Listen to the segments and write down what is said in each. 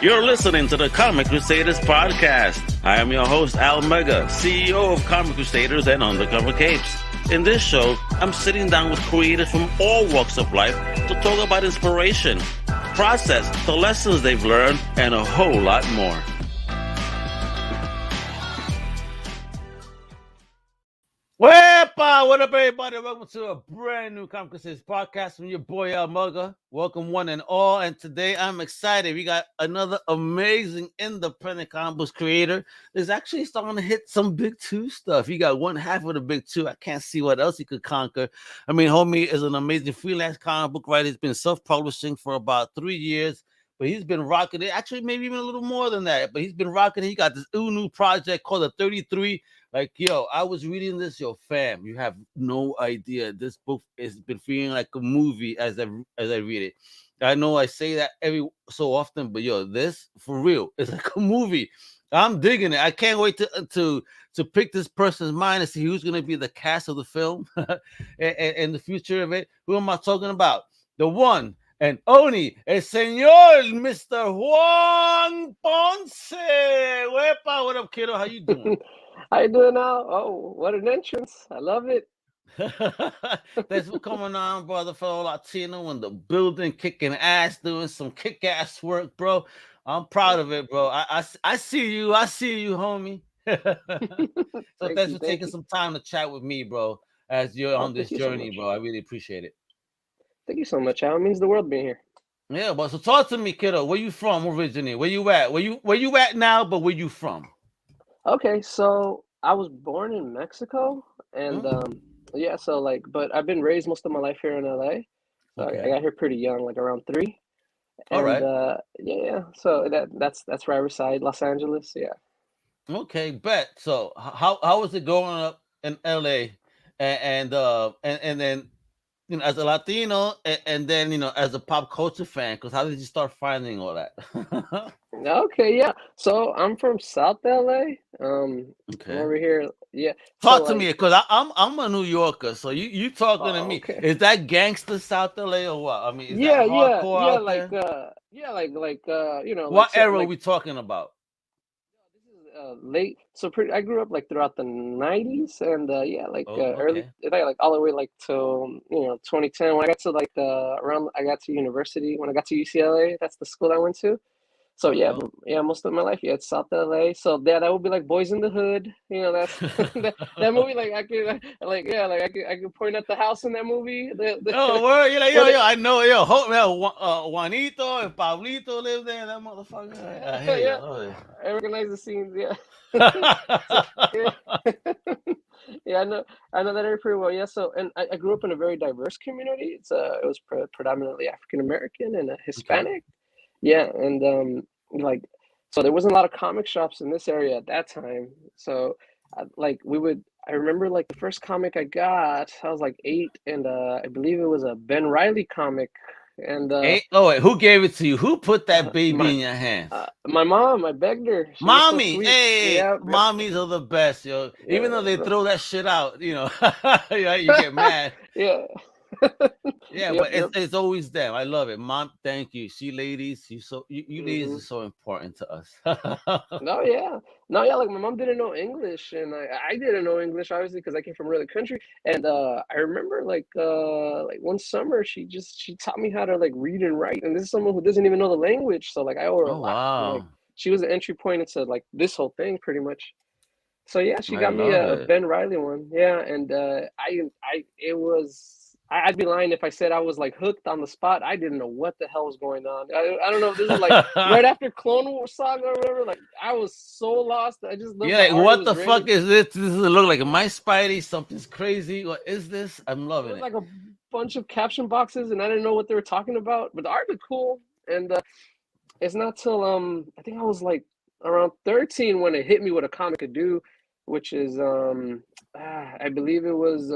You're listening to the Comic Crusaders Podcast. I am your host, Al Mega, CEO of Comic Crusaders and Undercover Capes. In this show, I'm sitting down with creators from all walks of life to talk about inspiration, process, the lessons they've learned, and a whole lot more. Wepa! What up, everybody? Welcome to a brand new Comic Crusaders Podcast from your boy, Al Mega. Welcome one and all. And today I'm excited. We got another amazing independent comic book creator that's actually starting to hit some big two stuff. He got one half of the big two. I can't see what else he could conquer. I mean, homie is an amazing freelance comic book writer. He's been self-publishing for about 3 years. But he's been rocking it. Actually, maybe even a little more than that. But he's been rocking it. He got this new project called The 33. Like, yo, I was reading this, yo, fam. You have no idea. This book has been feeling like a movie as I read it. I know I say that every so often, but yo, this for real is like a movie. I'm digging it. I can't wait to pick this person's mind and see who's gonna be the cast of the film and the future of it. Who am I talking about? The one and only el señor Mr. Juan Ponce. Wepa, what up, kiddo? How you doing? How you doing now? Oh, what an entrance. I love it. Thanks for coming on, brother, fellow Latino in the building, kicking ass, doing some kick-ass work, bro. I'm proud of it, bro. I see you, homie. So thanks for taking some time to chat with me, bro, as you're on this journey, bro. I really appreciate it. Thank you so much, Al. It means the world being here. Yeah, but so talk to me, kiddo. Where you from originally? Where you at? Where you at now, but where you from? Okay, so I was born in Mexico, and yeah, so like, but I've been raised most of my life here in LA. So I got here pretty young, like around 3. And, all right. Yeah. So that's where I reside, Los Angeles. Yeah. Okay, bet. So how was it growing up in LA, and then as a Latino, and then as a pop culture fan? Because how did you start finding all that? Okay, yeah. So I'm from South LA. Okay. Over here, yeah. Talk to me, because I'm a New Yorker. So you talking to me? Okay. Is that gangster South LA or what? I mean, is Yeah, that hardcore out like there? What era are we talking about? Late, so I grew up like throughout the 90s, and early, like all the way like to 2010, when I got to like I got to university, when I got to UCLA. That's the school I went to. So most of my life, it's South LA. So that would be like Boys in the Hood. That's that movie. Like I could point at the house in that movie. Oh, word! I know. Juanito and Pablito live there. That motherfucker. I recognize the scenes. Yeah. Yeah, I know that area pretty well. Yeah. So, and I grew up in a very diverse community. It was predominantly African American and Hispanic. Okay. Yeah, and so there wasn't a lot of comic shops in this area at that time. So, I remember like the first comic I got, I was like 8, and I believe it was a Ben Reilly comic. And wait, who gave it to you? Who put that baby in your hands? My mom. I begged her. She Mommy, so hey, mommies are the best, yo. Yeah, even though they throw that shit out, you get mad. Yeah. Yeah, but it's always them. I love it. Mom, thank you. You ladies are so important to us. No, yeah. Like my mom didn't know English, and I didn't know English, obviously, because I came from another country. And I remember like one summer she taught me how to like read and write. And this is someone who doesn't even know the language, so like I owe her a lot. Wow. Like, she was the entry point into like this whole thing, pretty much. So yeah, she got me a Ben Reilly one. Yeah, and I'd be lying if I said I was like hooked on the spot. I didn't know what the hell was going on. I don't know if this is like right after Clone Wars saga or whatever. Like I was so lost. I just loved like, what the fuck is this? This doesn't look like my Spidey. Something's crazy. What is this? I'm loving it. Like a bunch of caption boxes, and I didn't know what they were talking about. But the art looked cool, and it's not till I think I was like around 13 when it hit me what a comic could do, which is I believe it was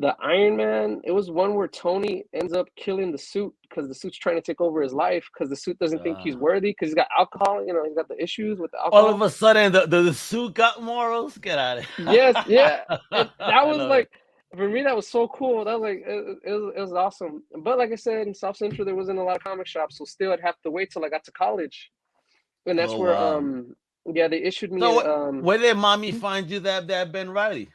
the Iron Man. It was one where Tony ends up killing the suit because the suit's trying to take over his life because the suit doesn't think he's worthy because he's got alcohol. He's got the issues with the alcohol. All of a sudden, the suit got morals. Get out of here. Yes, yeah. And that was like, for me, that was so cool. That was like, it was awesome. But like I said, in South Central, there wasn't a lot of comic shops, so still I'd have to wait till I got to college. and that's Oh where wow. yeah, they issued me So a where did mommy find you that Ben Riley?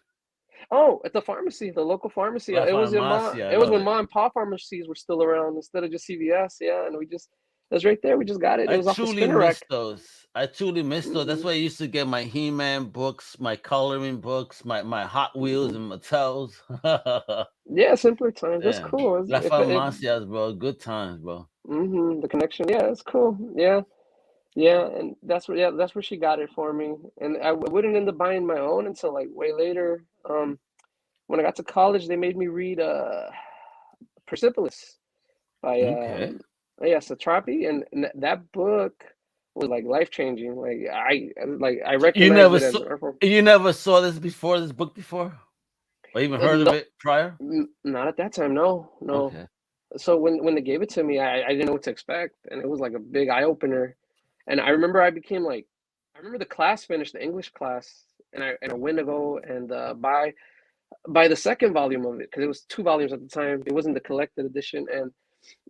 oh, at the pharmacy, the local pharmacy. La It was in ma. Farmacia, I It was love when it. mom and pop pharmacies were still around instead of just CVS. Yeah, and we just it was right there. We just got it. It I was off the truly spinner miss rack. those. I truly miss those. That's Hmm. why I used to get my He-Man books, my coloring books, my Hot Wheels Hmm. and Mattels. Yeah, simpler times. That's Yeah. cool. La If Farmacias, bro. Good times, bro. the connection. Yeah, it's cool. Yeah, yeah, and that's where she got it for me. And I wouldn't end up buying my own until like way later. When I got to college, they made me read Persepolis by Okay. yeah, Satrapi, and that book was like life changing. Like I You recognize never it as saw an art form. you never saw this before, this book before? Or even heard of No, it prior? not at that time. No, no. Okay. So when they gave it to me, I didn't know what to expect, and it was like a big eye opener. And I remember I remember the class finished the English class, and I went to go and buy the second volume of it because it was two volumes at the time. It wasn't the collected edition, and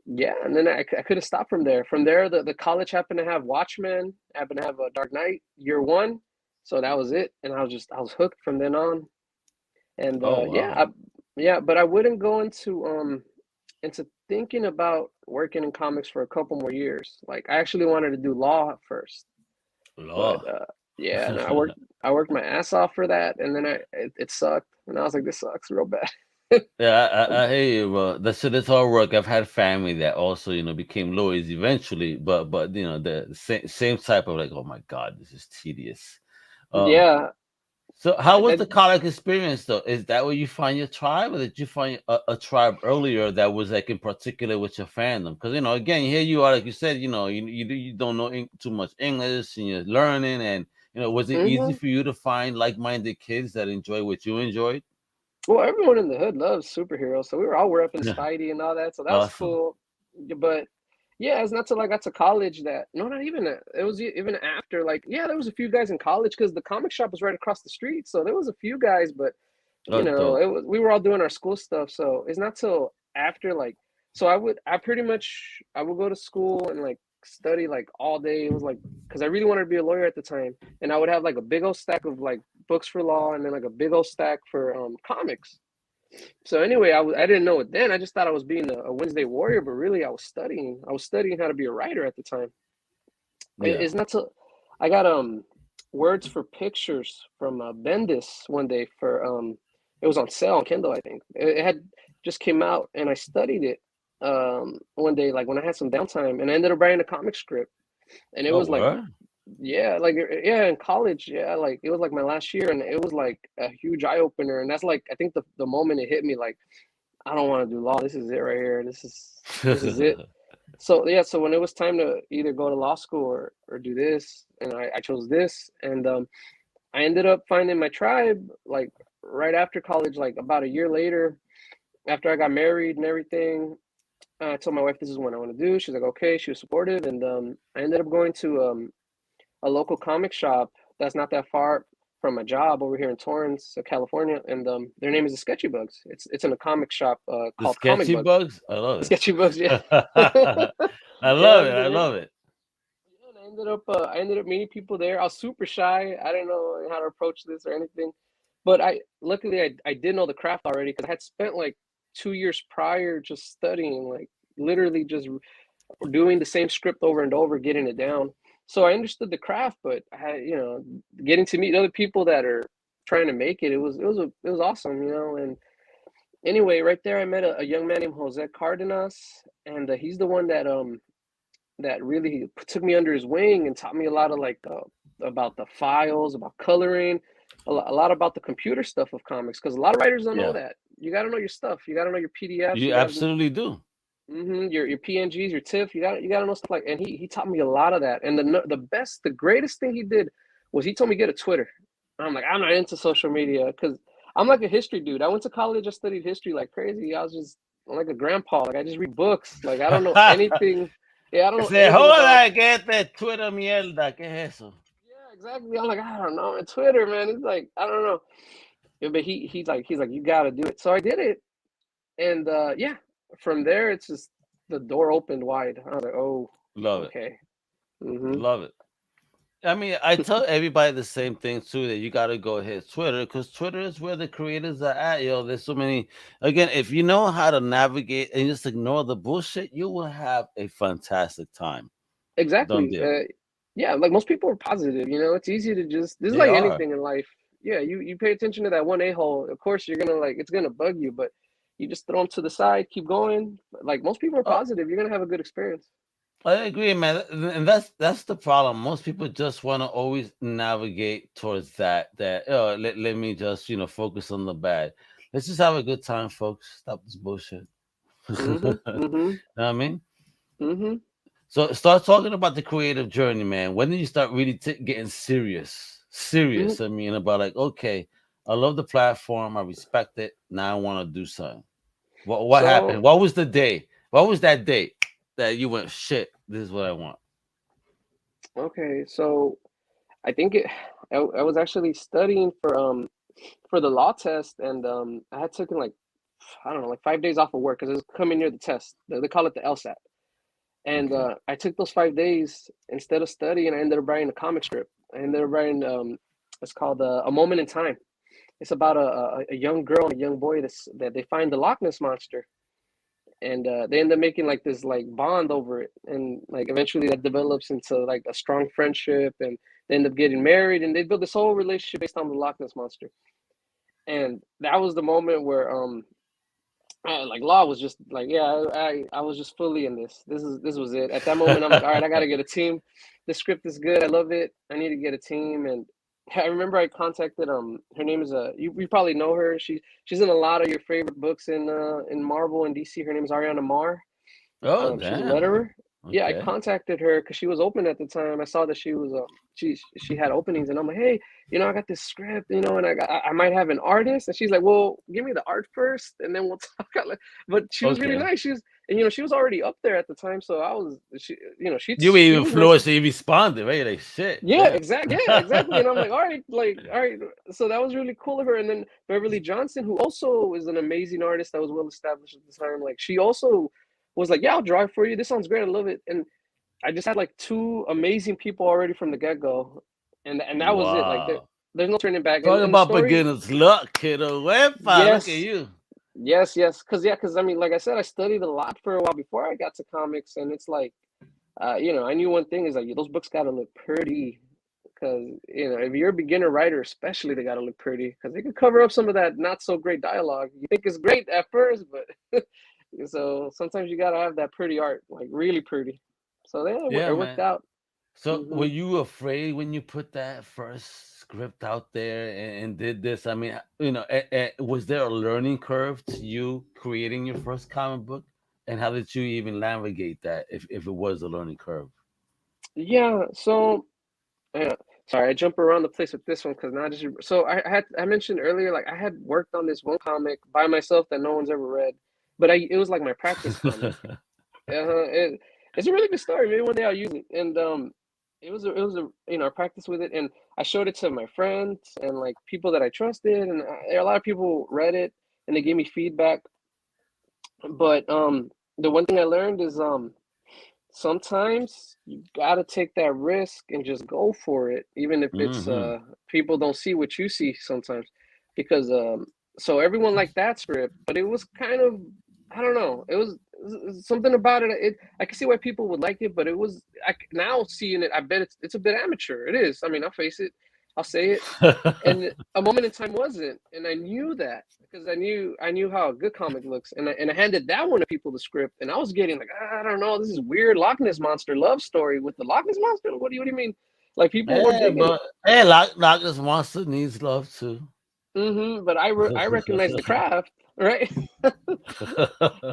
yeah, and then I could have stopped from there. From there, the college happened to have Watchmen, happened to have a Dark Knight Year One, so that was it, and I was hooked from then on. And Oh yeah, wow. yeah, but I wouldn't go into thinking about working in comics for a couple more years. Like I actually wanted to do law at first, but Law. yeah, and I worked my ass off for that, and then it sucked, and I was like, this sucks real bad. Yeah, I hear you, bro. That's so that's hard work. I've had family that also, became lawyers eventually, but the same type of like, oh my God, this is tedious. Um, Yeah, so how was that the college experience though? Is that where you find your tribe, or did you find a tribe earlier that was like in particular with your fandom? Because again, here you are, like you said, you don't know too much English and you're learning, and was it easy hmm. for you to find like-minded kids that enjoy what you enjoyed? Well, everyone in the hood loves superheroes, so we were all repping Yeah, Spidey and all that, so that was awesome. cool. But yeah, it's not till I got to college that no, not even that. It was even after. Like, yeah, there was a few guys in college because the comic shop was right across the street, so there was a few guys, but Oh, dope. it was we were all doing our school stuff. So it's not till after like, so I pretty much I would go to school and like study like all day. It was like because I really wanted to be a lawyer at the time, and I would have like a big old stack of like books for law, and then like a big old stack for comics. So anyway, I didn't know it then. I just thought I was being a Wednesday warrior, but really I was studying. I was studying how to be a writer at the time. Yeah. It's not till I got words for pictures from Bendis one day for it was on sale on Kindle, I think. It had just came out, and I studied it one day like when I had some downtime, and I ended up writing a comic script, and it Oh, was like word? yeah, like yeah, in college, yeah, like it was like my last year, and it was like a huge eye opener, and that's like I think the moment it hit me, like I don't want to do law. This is it right here. This is it. So yeah, so when it was time to either go to law school or do this, and I chose this, and I ended up finding my tribe like right after college, like about a year later, after I got married and everything. I told my wife this is what I want to do. She's like, okay. She was supportive, and I ended up going to a local comic shop that's not that far from my job over here in Torrance, California, and their name is the Sketchy Bugs. It's in a comic shop The called Comic sketchy Bugs. bugs? I love The it. Sketchy Bugs, yeah. I Yeah, love that's it. the I name. love it. Yeah, and I ended up meeting people there. I was super shy. I didn't know how to approach this or anything, but I did know the craft already because I had spent like 2 years prior just studying, like literally just doing the same script over and over, getting it down. So I understood the craft, but getting to meet other people that are trying to make it, it was awesome, And anyway, right there, I met a young man named Jose Cardenas, and he's the one that really took me under his wing and taught me a lot of like about the files, about coloring, a lot about the computer stuff of comics, because a lot of writers don't know Yeah. that. You got to know your stuff. You got to know your PDFs. You You got to absolutely do. your PNGs, your TIFF. You got to know stuff like. And he taught me a lot of that. And the greatest thing he did was he told me get a Twitter. I'm like, I'm not into social media because I'm like a history dude. I went to college, I studied history like crazy. I was just I'm like a grandpa. Like I just read books. Like I don't know anything. Yeah, I don't know Se anything about. joda que este Twitter mierda. ¿Qué es eso? Yeah, exactly. I'm like, I don't know. And Twitter, man, it's like I don't know. Yeah, but he's like, you got to do it. So I did it, and yeah, from there it's just the door opened wide. I was like, oh, Love it. okay. Hmm. Love it. I mean, I tell everybody the same thing too, that you gotta go hit Twitter, because Twitter is where the creators are at. Yo, there's so many. Again, if you know how to navigate and just ignore the bullshit, you will have a fantastic time. Done Exactly. deal. Yeah, like most people are positive, you know, it's easy to just, this is They like are. anything in life. Yeah, you pay attention to that one a-hole. Of course, you're gonna like, it's gonna bug you, but you just throw them to the side, keep going. Like most people are Oh, positive. You're gonna have a good experience. I agree, man, and that's the problem. Most people just want to always navigate towards that. Oh, let me just focus on the bad. Let's just have a good time, folks. Stop this bullshit. Mm-hmm. Know Mm-hmm. what I mean? Mm-hmm. So start talking about the creative journey, man. When did you start really getting serious? Mm-hmm. Serious. I mean, about like, okay, I love the platform. I respect it. Now I want to do something. What happened? So What was the day? What was that day that you went, shit, this is what I want? okay, so I think I was actually studying for the law test, and I had taken like, I don't know, like 5 days off of work because it was coming near the test. They call it the LSAT. And Okay. I took those 5 days instead of studying. I ended up writing a comic strip. I ended up writing it's called A Moment in Time. It's about a young girl and a young boy that they find the Loch Ness monster, and they end up making like this like bond over it, and like eventually that develops into like a strong friendship, and they end up getting married, and they build this whole relationship based on the Loch Ness monster. And that was the moment where like Law was just like, yeah, I was just fully in this. This was it. At that moment, I'm like, all right, I gotta get a team. The script is good. I love it. I need to get a team. And I remember I contacted her name is you probably know her. She's in a lot of your favorite books in Marvel and DC. Her name is Ariana Mar. Oh She's a damn. letterer. Yeah, I Okay. contacted her because she was open at the time. I saw that she was she had openings, and I'm like, hey, I got this script, and I might have an artist, and she's like, well, give me the art first, and then we'll talk. But she was really Okay. nice. She was, and she was already up there at the time, so I was You were she even was nice. fluent, so you responded, right? Like shit. Yeah, Damn. exactly. And I'm like, all right. So that was really cool of her. And then Beverly Johnson, who also is an amazing artist that was well established at the time, like she also was like, yeah, I'll drive for you. This sounds great. I love it. And I just had like two amazing people already from the get go, and that was it. Like Wow. there's no turning back. Talk And the about story, beginner's luck, kiddo. Wepa, look at yes, you. yes, because I mean, like I said, I studied a lot for a while before I got to comics, and it's like, I knew one thing is like those books got to look pretty. Because if you're a beginner writer, especially, they got to look pretty because they can cover up some of that not so great dialogue. You think it's great at first, but so sometimes you got to have that pretty art, like really pretty. So yeah, Yeah, it worked man. out. So were Hmm. you afraid when you put that first script out there and did this? I mean, was there a learning curve to you creating your first comic book? And how did you even navigate that if it was a learning curve? Yeah. So yeah. Sorry, I jump around the place with this one because now just so I mentioned earlier like I had worked on this one comic by myself that no one's ever read, but it was like my practice comic. It's a really good story. Maybe one day I'll use it. And it was a I practiced with it, and I showed it to my friends and like people that I trusted, and a lot of people read it and they gave me feedback. But the one thing I learned is sometimes you gotta take that risk and just go for it, even if it's Hmm. people don't see what you see sometimes, because so everyone liked that script, but it was kind of, I don't know, it was something about it. I can see why people would like it, but it was now seeing it, I bet it's a bit amateur. It is. I mean, I'll face it. I'll say it. And A Moment in Time wasn't, and I knew that because I knew how a good comic looks, and I handed that one to people the script, and I was getting like, I don't know, this is weird Loch Ness monster love story with the Loch Ness monster. What do you mean? Like people were Yeah, digging it. but hey, Loch Monster needs love too. But I recognize the craft, right?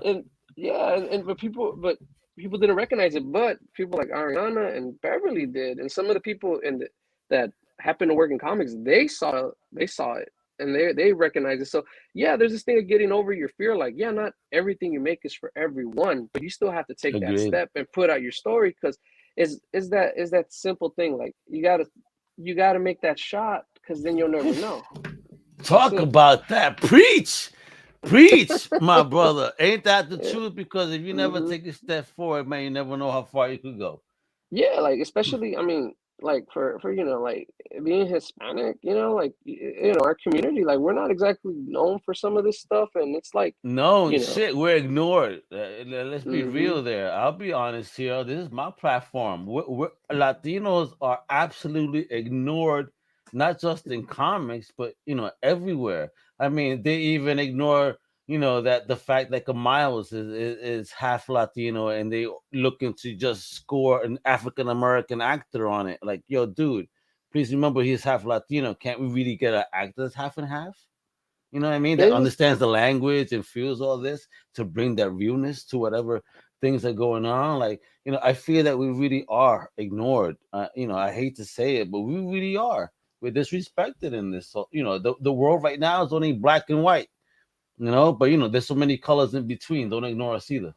And yeah, and but people didn't recognize it, but people like Ariana and Beverly did, and some of the people that happened to work in comics, they saw it, and they recognize it. So yeah, there's this thing of getting over your fear. Like, yeah, not everything you make is for everyone, but you still have to take that Agreed. step and put out your story because is that simple thing. Like you gotta make that shot because then you'll never know. That's Talk it. about that. Preach. Preach, my brother. Ain't that the Yeah. truth? Because if you never Hmm. take a step forward, man, you never know how far you could go. Yeah, like especially, I mean, like for like being Hispanic, like our community, like we're not exactly known for some of this stuff, and it's like, No you know. shit, we're ignored. Let's be Hmm. real there. I'll be honest here. This is my platform. Latinos are absolutely ignored, not just in comics, but everywhere. I mean, they even ignore that the fact that Miles is half Latino, and they looking to just score an African American actor on it. Like, yo, dude, please remember he's half Latino. Can't we really get an actor that's half and half? You know what I mean? That It is. understands the language and feels all this to bring that realness to whatever things are going on. Like, I feel that we really are ignored. I hate to say it, but we really are. We're disrespected in this. So, the world right now is only black and white, but, there's so many colors in between. Don't ignore us either.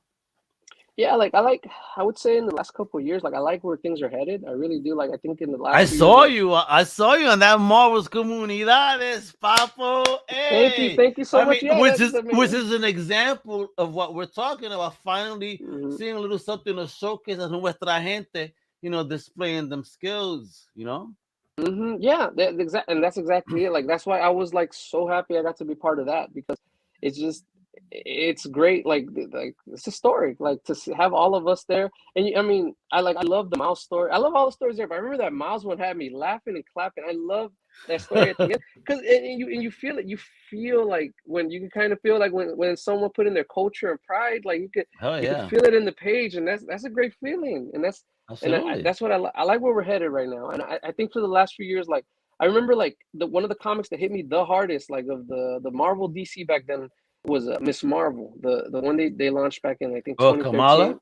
Yeah, I would say in the last couple of years, like I like where things are headed. I really do. Like I think in the I last few years, saw like you. I saw you on that Marvel's Comunidades, Papo. Hey, thank you so I much. mean, Yeah, which that's is I which mean, is an example of what we're talking about. Finally, hmm seeing a little something to showcase a nuestra gente. Displaying them skills. yeah, and that's exactly it. Like that's why I was like so happy I got to be part of that because it's just it's great. Like it's historic. Like to have all of us there, and I mean, I love the Miles story. I love all the stories there, but I remember that Miles one had me laughing and clapping. I love that story at the end because and you feel it. You feel like when you can kind of feel like when someone put in their culture and pride, like Oh you could yeah, feel it in the page, and that's a great feeling, and absolutely. that's what I like where we're headed right now. And I think for the last few years, like I remember like the one of the comics that hit me the hardest, like of the Marvel DC back then was Miss Marvel, the one they launched back in I think Oh, 2013. Kamala.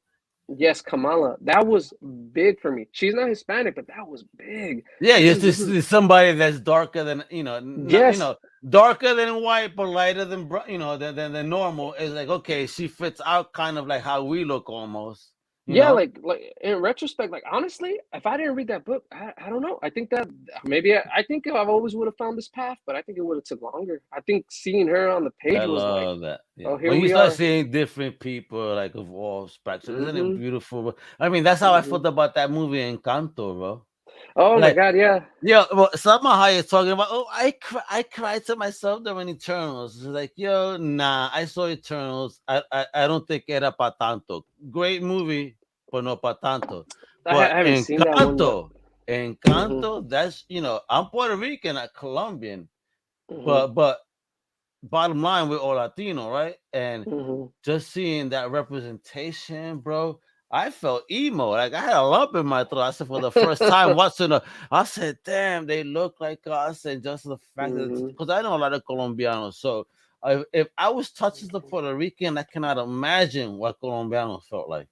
Yes, Kamala. That was big for me. She's not Hispanic, but that was big. Yeah, This just is this this is is somebody that's darker than not yes. darker than white, but lighter than than normal. Is like, okay, she fits out kind of like how we look almost. You Yeah, know. like in retrospect, like honestly, if I didn't read that book, I don't know. I think that maybe I think I've always would have found this path, but I think it would have took longer. I think seeing her on the I page was like, love that. Yeah. oh, here When you we start are. seeing different people like of all spectrum, isn't it Hmm. beautiful? I mean, that's how I Hmm. felt about that movie Encanto, bro. Oh my Like, God, yeah. yeah, well, somehow you're talking about, oh, I cried to myself during Eternals. It's like, yo, nah, I saw Eternals. I don't think era pa tanto. Great movie, but no pa tanto. I But haven't seen that one, but hmm Encanto, that's, I'm Puerto Rican, not Colombian, hmm but bottom line, we're all Latino, right? And hmm just seeing that representation, bro, I felt emo. Like I had a lump in my throat. I said for the first time watching I said, damn, they look like us. And just the fact that, hmm because I know a lot of Colombianos. So if I was touched as a Puerto Rican, I cannot imagine what Colombianos felt like.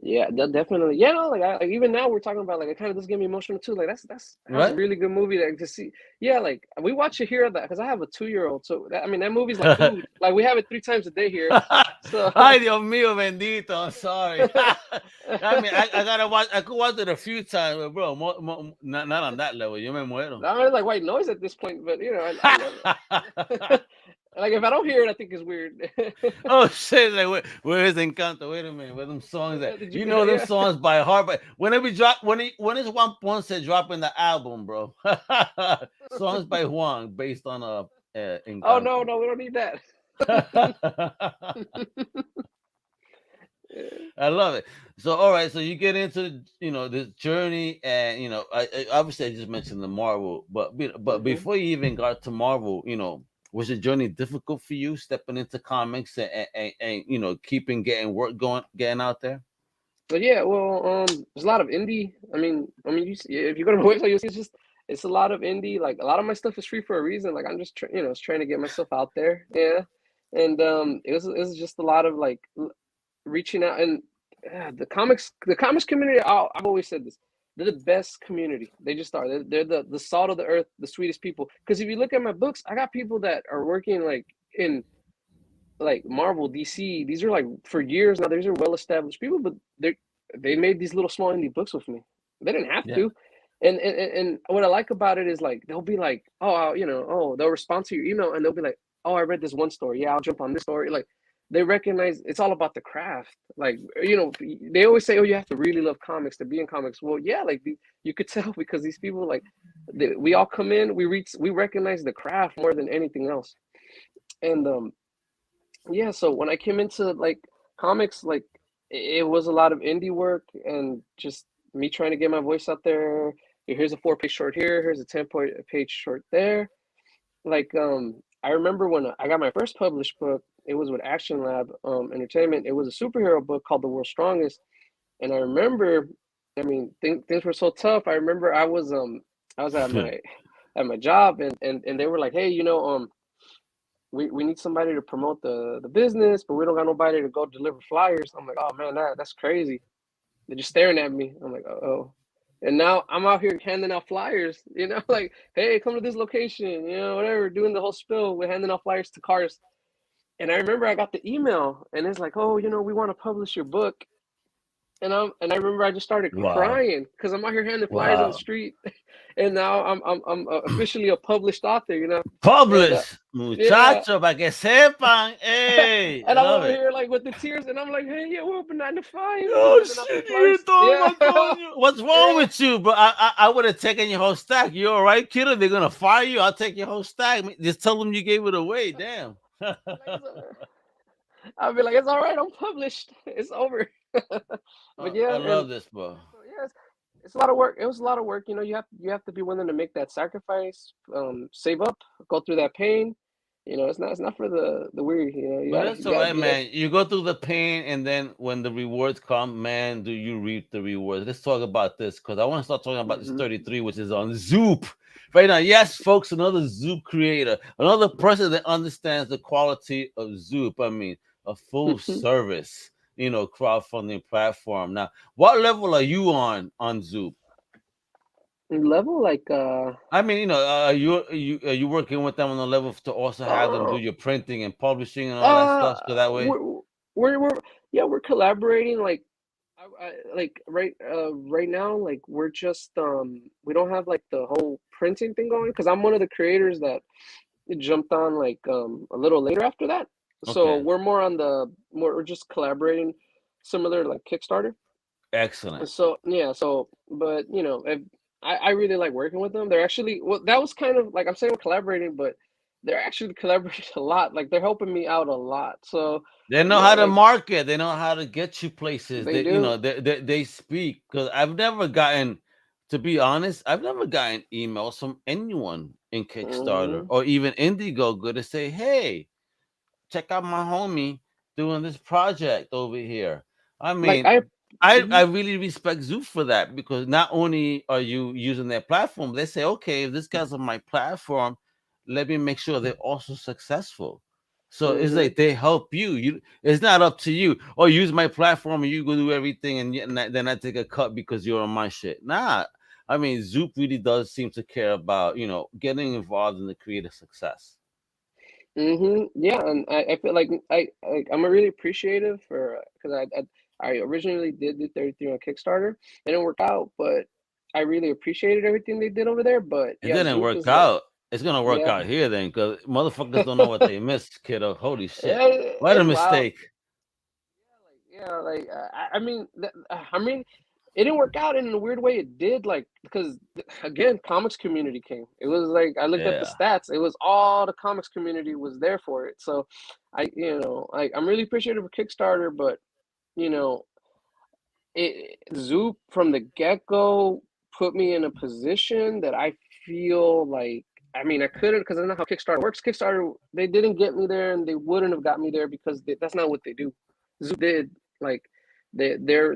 Yeah, definitely. Yeah, no, like even now we're talking about like it kind of does get me emotional too. Like that's a Right? really good movie to see. Yeah, like we watch it here that because I have a 2-year-old, so I mean that movie's like food. Like we have it 3 times a day here. So Ay, Dios mío, bendito. I'm sorry. I mean, I gotta watch. I could watch it a few times, but bro, not on that level. Yo me muero. I mean, like white noise at this point, but I love it. Like if I don't hear it, I think it's weird. Oh shit! Like, where is Encanto? Wait a minute. Where them songs at? Did you? You know them Yeah. songs by heart. But when it be drop, when is Juan Ponce dropping the album, bro? Songs by Juan based on Oh no, Encanto. no, we don't need that. Yeah. I love it. So, all right. So you get into this journey, and obviously I just mentioned the Marvel, but Mhm. before you even got to Marvel, was the journey difficult for you stepping into comics and keeping getting work going, getting out there? But yeah, well, there's a lot of indie. You see, if you go to my website, you'll see it's a lot of indie. Like a lot of my stuff is free for a reason. Like I'm just trying to get myself out there. Yeah, and it was just a lot of like reaching out and the comics community. I've always said this. They're the best community. They just are. They're the salt of the earth, the sweetest people. Because if you look at my books, I got people that are working like in like Marvel, DC. These are like for years now. These are well established people, but they made these little small indie books with me. They didn't have Yeah. to. And what I like about it is like they'll be like, oh, they'll respond to your email and they'll be like, oh, I read this one story. Yeah, I'll jump on this story. Like they recognize it's all about the craft. Like, you know, they always say, oh, you have to really love comics to be in comics. Well, yeah, like you could tell because these people, like, we all come in, we recognize the craft more than anything else. And yeah, so when I came into like comics, like it was a lot of indie work and just me trying to get my voice out there. Here's a 4-page short here, here's a 10-page short there. Like I remember when I got my first published book, it was with Action Lab Entertainment. It was a superhero book called The World's Strongest. And I remember, I mean, things were so tough. I remember I was at my job, and they were like, hey, you know, we need somebody to promote the business, but we don't got nobody to go deliver flyers. I'm like, oh man, that's crazy. They're just staring at me. I'm like, oh. And now I'm out here handing out flyers, you know, like, hey, come to this location, you know, whatever, doing the whole spill. We're handing out flyers to cars. And I remember I got the email, and it's like, oh, you know, we want to publish your book. And I remember I just started Wow. crying because I'm out here handing flyers on the Wow. street, and now I'm officially a published author, you know. And Publish, yeah, muchacho, para que sepan. Hey, I and I'm love over it. here like with the tears, and I'm like, hey, yeah, we're open 9 to 5, just Oh handing out some shit, you flyers. toma, Yeah, coño. What's wrong yeah. with you? But I would have taken your whole stack. You all right, kiddo? They're gonna fire you. I'll take your whole stack. Just tell them you gave it away. Damn. Like, I'll be like, it's all right, I'm published. It's over. But I yeah, and love this, bro. so yeah, it's a lot of work. It was a lot of work. You know, you have to be willing to make that sacrifice, save up, go through that pain. You know, it's not for the weary. You know, But that's you all gotta right, be there. man. You go through the pain, and then when the rewards come, man, do you reap the rewards? Let's talk about this because I want to start talking about this Hmm 33, which is on Zoop right now. Yes, folks, another Zoop creator, another person that understands the quality of Zoop. I mean, a full service, crowdfunding platform. Now, what level are you on Zoop? Level like I mean, are you working with them on the level to also have them do oh your printing and publishing and all that uh stuff, so that way. we're yeah, we're collaborating. Like like right now, like we're just we don't have like the whole printing thing going because I'm one of the creators that jumped on like a little later after that. So Okay, we're more on the more we're just collaborating, similar to like Kickstarter. excellent. So yeah, so but you know, if, I really like working with them. They're actually well, that was kind of like I'm saying we're collaborating, but they're actually collaborating a lot. Like they're helping me out a lot. So They know yeah, how to like market. They know how to get you places. they They, do. they speak. Because I've never gotten, to be honest, I've never gotten emails from anyone in Kickstarter Hmm or even Indiegogo to say, "Hey, check out my homie doing this project over here." I Like mean, I mhm, really respect Zoo for that because not only are you using their platform, they say, okay, if this guy's on my platform, let me make sure they're also successful. So it's mhm. like they help you. It's not up to you. Or use my platform and you go do everything, and then I take a cut because you're on my shit. Nah, I mean, Zoop really does seem to care about getting involved in the creative success. Yeah, and I feel like I'm really appreciative for because I originally did the 33 on Kickstarter. It didn't work out, but I really appreciated everything they did over there. But It yeah, didn't Zoop work is like out. It's gonna work yeah, out here then, because motherfuckers don't know what they missed, kiddo. Holy shit! What a it's wild. mistake. Yeah, like I mean, I mean, it didn't work out, and in a weird way, it did. Like because again, comics community came. It was like I looked at the Yeah. stats. It was all the comics community was there for it. So I'm really appreciative of Kickstarter, but you know, Zoop from the get go put me in a position that I feel like. I mean, I couldn't because I know how Kickstarter works. Kickstarter, they didn't get me there, and they wouldn't have got me there because that's not what they do. Zoop did like they're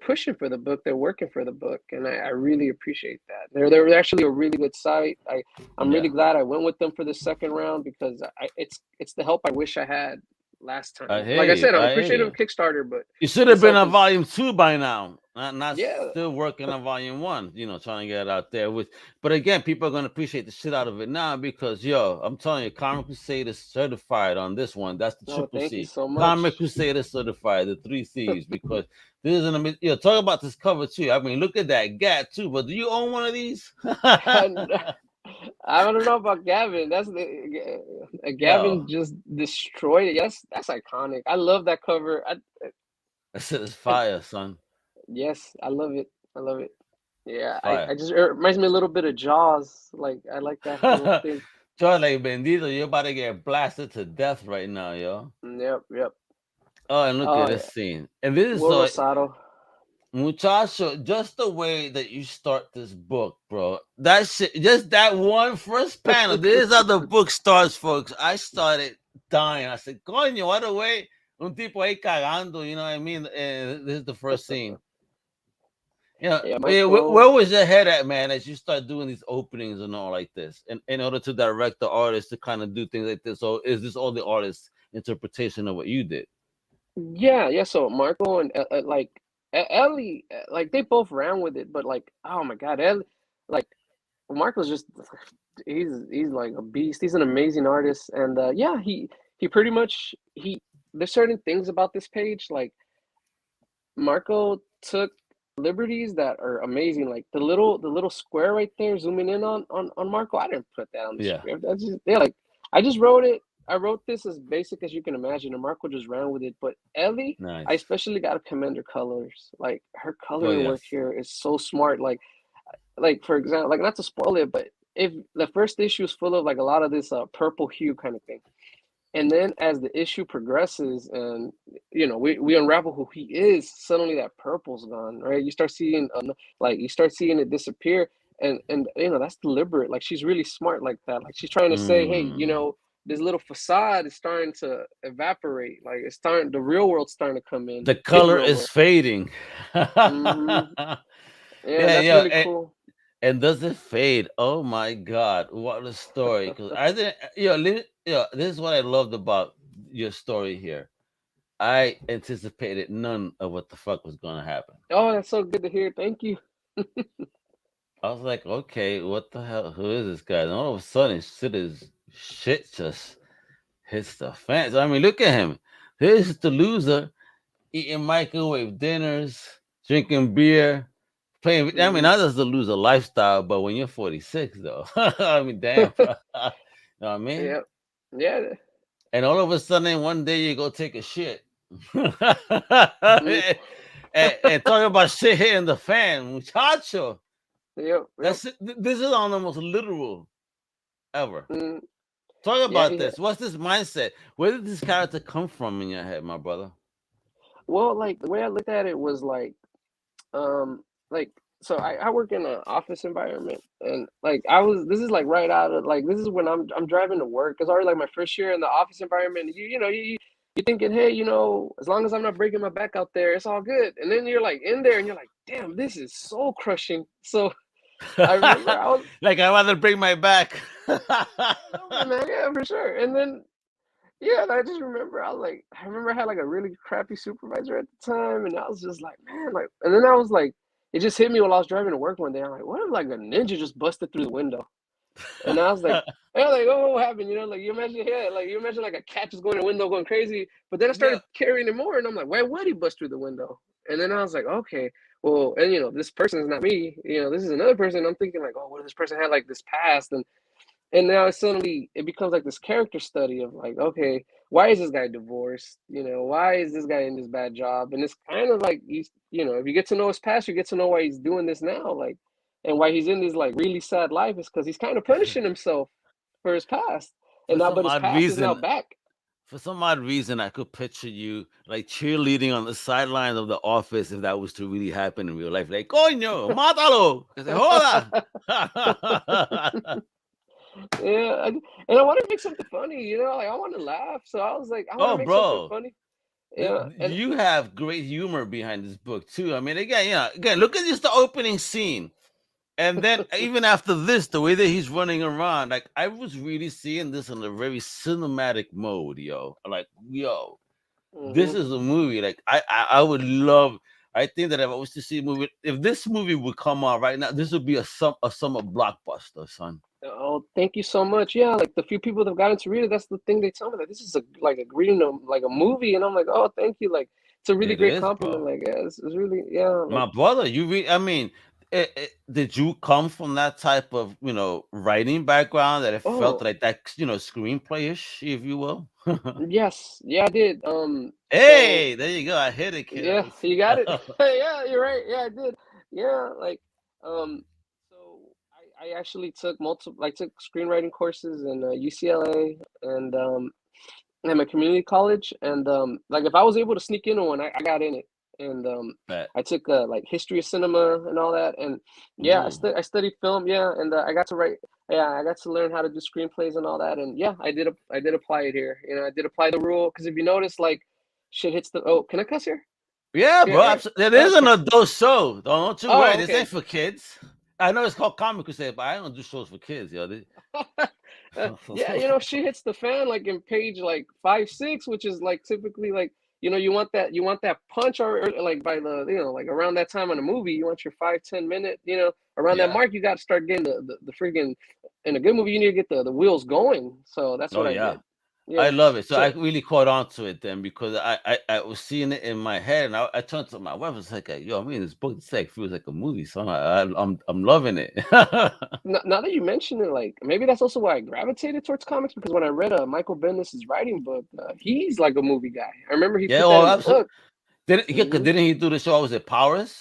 pushing for the book. They're working for the book, and I really appreciate that. They're actually a really good site. I'm really Yeah. glad I went with them for the second round because it's the help I wish I had last I time. hear Like I you. said, I'm I hear appreciative you. of Kickstarter, but You should have this been help on is volume 2 by now. Not yeah. still working on volume 1, trying to get it out there. But again, people are gonna appreciate the shit out of it now because I'm telling you, Comic Crusaders certified on this one. That's the Oh, triple thank you C. so Comic much. Crusaders certified, the three C's, because this is an amazing. Talk about this cover too. I mean, look at that gat too. But do you own one of these? And I don't know about Gavin. Gavin Yo, just destroyed it. Yes, that's iconic. I love that cover. that shit is I fire, son. yes, I love it. I love it. Yeah, Fire. I just it reminds me a little bit of Jaws. Like I like that whole thing. Just like Bendito, you're about to get blasted to death right now, yo. Yep, yep. Oh, and look at Oh this yeah, scene. And this is Will so Rosado. muchacho, just the way that you start this book, bro. That shit, just that one first panel. This is how the book starts, folks. I started dying. I said, coño, what a way. Un tipo ahí cagando, you know what I mean? And this is the first scene. Yeah, Yeah, yeah. Marco. Where was your head at, man, as you start doing these openings and all like this, and in order to direct the artist to kind of do things like this? So, is this all the artist's interpretation of what you did? Yeah, yeah. So Marco and Ellie, like they both ran with it, but like, oh my God, Ellie, like Marco's just he's like a beast. He's an amazing artist, and yeah, he pretty much he. There's certain things about this page, like Marco took liberties that are amazing. Like the little square right there, zooming in on Marco. I didn't put that on the Yeah, script. That's just yeah, like I just wrote it. I wrote this as basic as you can imagine, and Marco just ran with it. But Ellie, I nice. especially got to commend her colors. Like her Oh coloring work yes. here is so smart. Like for example, like not to spoil it, but if the first issue is full of like a lot of this purple hue kind of thing, and then as the issue progresses and we unravel who he is, suddenly that purple's gone, right? You start seeing like you start seeing it disappear, and that's deliberate. Like she's really smart like that. Like she's trying to say, hey, Mm. this little facade is starting to evaporate. Like it's starting, the real world's starting to come The in color real is world. fading. Hmm. Yeah, Yeah, that's yeah. really cool. And does it fade? Oh my God, what a story! Because I didn't, this is what I loved about your story here. I anticipated none of what the fuck was going to happen. Oh, that's so good to hear. Thank you. I was like, okay, what the hell? Who is this guy? And all of a sudden, shit just hits the fans. I mean, look at him. Here's the loser eating microwave dinners, drinking beer, playing. I mean, Hmm. not just the loser lifestyle, but when you're 46, though. I mean, damn. You know what I mean? Yeah, yeah. And all of a sudden, one day you go take a shit. and, Mm. and talk about shit hitting the fan, muchacho. Yep, yep. That's it. This is on the most literal ever. Mm. Talk Yeah, about he had, this. What's this mindset? Where did this character come from in your head, my brother? well, like the way I looked at it was um, like so I work in an office environment, and like this is like right out of like this is when I'm driving to work. It's already like my first year in the office environment. You thinking, hey, as long as I'm not breaking my back out there, it's all good. And then you're like in there, and you're like, damn, this is soul crushing. So I remember I was, Like I rather bring my back. a little bit, man, yeah, for sure. And then yeah, and I just remember I remember I had like a really crappy supervisor at the time, and I was just like, man, like, and then I was like, it just hit me while I was driving to work one day. I'm like, what if like a ninja just busted through the window? And I was like, yeah, like, oh, what happened? Like you imagine like a cat just going in the window going crazy. But then I Yeah. started carrying it more, and I'm like, why would he bust through the window? And then I was like, okay, well, and this person is not me. This is another person. I'm thinking like, oh, what if this person had like this past? And now suddenly it becomes like this character study of like, okay, why is this guy divorced? Why is this guy in this bad job? And it's kind of like if you get to know his past, you get to know why he's doing this now, like, and why he's in this like really sad life is because he's kind of punishing himself for his past, and For now some but his odd past is now reason, back. I could picture you like cheerleading on the sidelines of the office if that was to really happen in real life. Like, coño, mátalo, que se joda. Yeah, and I want to make something funny, like I want to laugh, so I was like, I want to Oh, make something bro. funny. Yeah, and You have great humor behind this book too. I mean, again, again, look at just the opening scene, and then even after this, the way that he's running around, like I was really seeing this in a very cinematic mode, yo. Like, yo, this mhm. is a movie. Like, I would love. I think that if I was to see a movie, if this movie would come out right now, this would be a summer blockbuster, son. Oh, thank you so much. Yeah, like the few people that have gotten to read it, that's the thing they tell me, that this is like a reading like a movie, and I'm like, oh, thank you. Like it's a really It great is, compliment. bro. Like, yeah, it's really, yeah, My like brother, you read. I mean, Did you come from that type of writing background that it felt Oh, like that screenplayish, if you will? yes, yeah, I did. So Hey, there you go. I hit it, kid. yeah, you got it. Yeah, you're right. Yeah, I did. Yeah, like, um, so I actually took multiple, like, took screenwriting courses in UCLA and I'm a community college, and like if I was able to sneak into one, I got in it, and But I took like history of cinema and all that, and yeah, ooh, I studied film, yeah, and I got to write, yeah, I got to learn how to do screenplays and all that, and yeah, I did apply it here, I did apply the rule because if you notice, like, shit hits the can I cuss here? yeah, Yeah, bro. right. It is an Okay. adult show. Don't you worry. Oh, This ain't okay. for kids. I know it's called Comic Crusade, but I don't do shows for kids, yo. Yeah, she hits the fan like in page like 5, 6, which is like typically like you want that punch or like by the like around that time in a movie you want your 5, 10 minute around that Yeah. mark you got to start getting the freaking in a good movie you need to get the wheels going. So that's Oh what I yeah. did. I Yeah. love it. So I So really caught on to it then because I was seeing it in my head and I turned to my wife and was like, yo, I mean, this book this like feels like a movie. So I'm loving it. now that you mention it, like maybe that's also why I gravitated towards comics because when I read Michael Bendis's writing book, he's like a movie guy. I remember he Yeah, put that oh, in the absolutely. book. Hmm. Didn't he do the show? Was it Powers?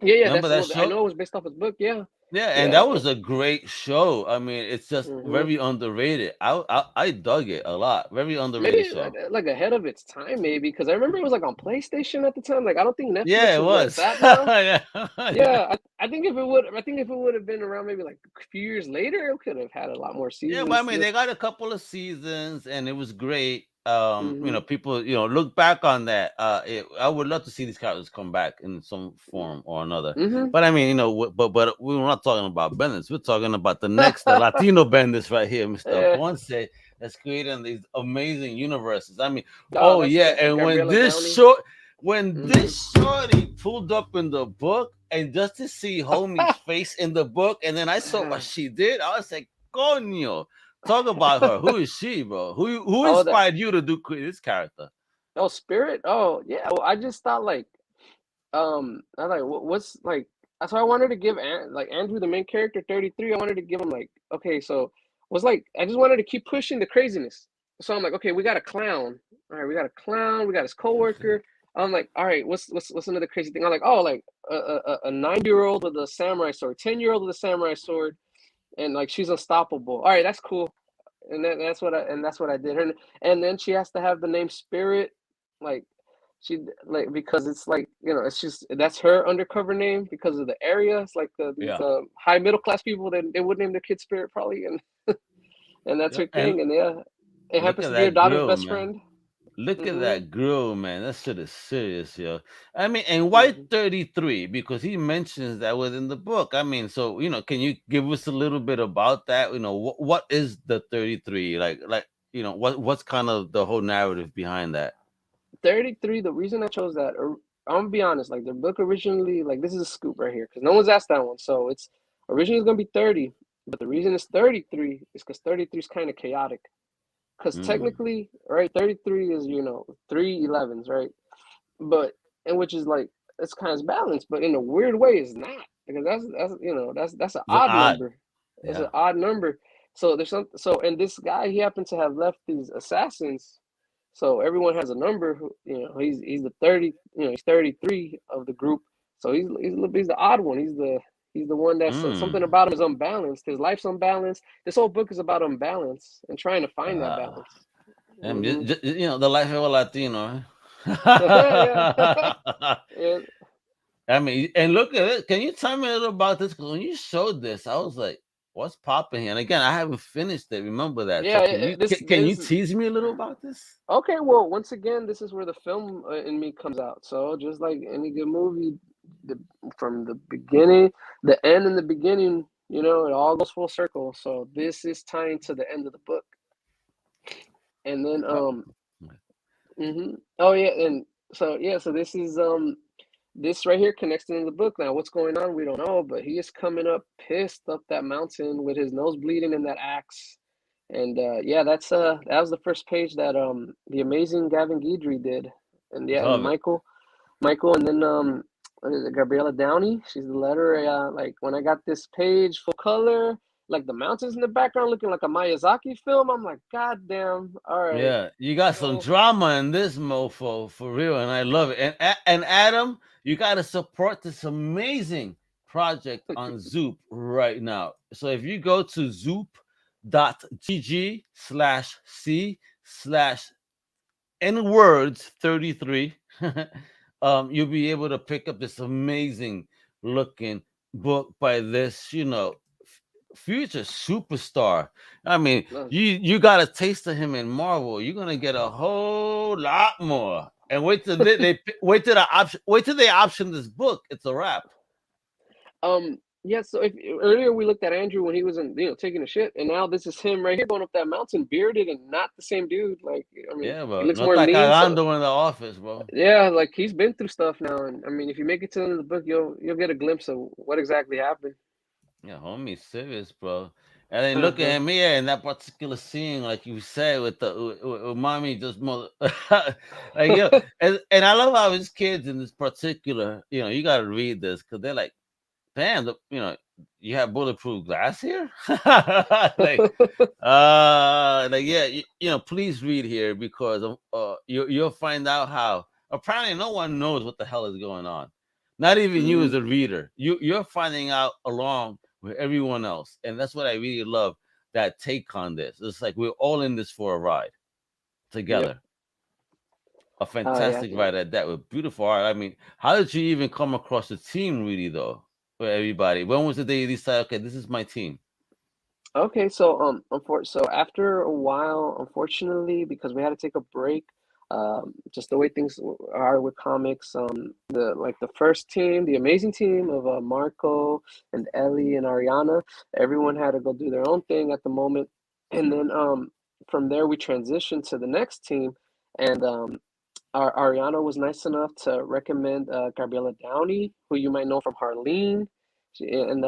Yeah, Remember that's that well. I show? know it was based off his book. Yeah, Yeah, and yeah. that was a great show. I mean, it's just Hmm. very underrated. I dug it a lot. Very underrated Maybe show. like ahead of its time, maybe because I remember it was like on PlayStation at the time. Like I don't think Yeah, Netflix it is where it's was. at now. Yeah, yeah. Yeah, I think if it would have been around maybe like a few years later, it could have had a lot more Yeah, but I seasons. mean, they got a couple of seasons, and it was great. Hmm. People, look back on that. I would love to see these characters come back in some form or another. Hmm. But I mean, but we're not talking about Bendis. We're talking about the Latino Bendis right here, Mister Yeah. Ponce, that's creating these amazing universes. I mean, Oh, oh that's yeah, and Gabriella Downey. when Hmm. this shorty pulled up in the book, and just to see homie's face in the book, and then I saw what she did, I was like, coño. Talk about her. Who is she, bro? Who Oh, that. inspired you to do this character? Oh, Spirit. Oh, yeah. Well, I just thought like I like what's like. So I wanted to give like Andrew, the main character, 33. I wanted to give him like, okay, so was like I just wanted to keep pushing the craziness. So I'm like, okay, we got a clown. All right, we got a clown. We got his Okay. coworker. I'm like, all right, what's another crazy thing? I'm like, oh, like a 9-year-old with a samurai sword, 10-year-old with a samurai sword, and like she's unstoppable. All right, that's cool. And that's what I did. And then she has to have the name Spirit, like she like because it's like it's just that's her undercover name because of the area. It's like these Yeah. high middle class people that they would name their kid Spirit probably, and that's Yeah. her And thing. And yeah, it look happens at to be her that daughter's grill, best man. friend. Look at Hmm. that grill, man. That shit is serious, yo. I mean, and why Hmm. 33? Because he mentions that within the book. I mean, so can you give us a little bit about that? What is the 33? What's kind of the whole narrative behind that? 33. The reason I chose that, I'm gonna be honest, like the book originally, like this is a scoop right here because no one's asked that one. So it's originally gonna be 30, but the reason it's 33 is because 33 is kind of chaotic. Because Mm. technically, right, 33 is, 3 11s, right? But, and which is like, it's kind of balanced, but in a weird way, it's not. Because that's an The odd odd. number. It's an Yeah. odd number. So and this guy, he happened to have left these assassins. So everyone has a number. He's the 30, he's 33 of the group. So he's the odd one. He's the one that's something Mm. about him is unbalanced. His life's unbalanced. This whole book is about unbalance and trying to find that Ah. balance. And Hmm. the life of a Latino. Yeah. Huh? Yeah. I mean, and look at it. Can you tell me a little about this? Because when you showed this, I was like, "What's popping here?" And again, I haven't finished it. Remember that. So Yeah. can you tease me a little about this? Okay. Well, once again, this is where the film in me comes out. So just like any good movie, the, from the beginning, the end and the beginning, it all goes full circle. So this is tying to the end of the book, and then Oh, oh yeah, and so this is this right here connects into the book. Now, what's going on? We don't know, but he is coming up pissed up that mountain with his nose bleeding and that axe. And yeah, that was the first page that the amazing Gavin Guidry did. And yeah, and love it. Michael, and then what is it, Gabriella Downey. She's the letter. Like when I got this page full color, like the mountains in the background looking like a Miyazaki film. I'm like, God damn! All right, Yeah, you got some so drama in this mofo for real, and I love it. And Adam, you got to support this amazing project on Zoop right now. So if you go to zoop.gg/c/ in words 33, you'll be able to pick up this amazing looking book by this, future superstar. I mean, no. you got a taste of him in Marvel. You're gonna get a whole lot more. And wait till wait till they option this book. It's a wrap. Yeah, so if earlier we looked at Andrew when he was taking a shit, and now this is him right here going up that mountain, bearded and not the same dude. Like, I mean, Yeah, he bro. looks No more está lean. So cagando in the office, bro. yeah, like he's been through stuff now, and I mean, if you make it to the end of the book, you'll get a glimpse of what exactly happened. Yeah, homie, serious, bro. And then look at him here in that particular scene, like you said, with mommy just mother, like and I love how his kids in this particular, you got to read this because they're like, damn, you have bulletproof glass here, like yeah, please read here because you'll find out how apparently no one knows what the hell is going on, not even you Mhm. as a reader. You're finding out along with everyone else, and that's what I really love, that take on this. It's like we're all in this for a ride Yep. together. A Yeah. fantastic ride at that with beautiful art. I mean, how did you even come across the team really though? For everybody, when was the day you decided, okay, this is my team? Okay, so so after a while, unfortunately, because we had to take a break, just the way things are with comics, the first team, the amazing team of Marco and Ellie and Ariana, everyone had to go do their own thing at the moment, and then from there we transitioned to the next team, and our Ariana was nice enough to recommend Gabriella Downey, who you might know from Harleen, and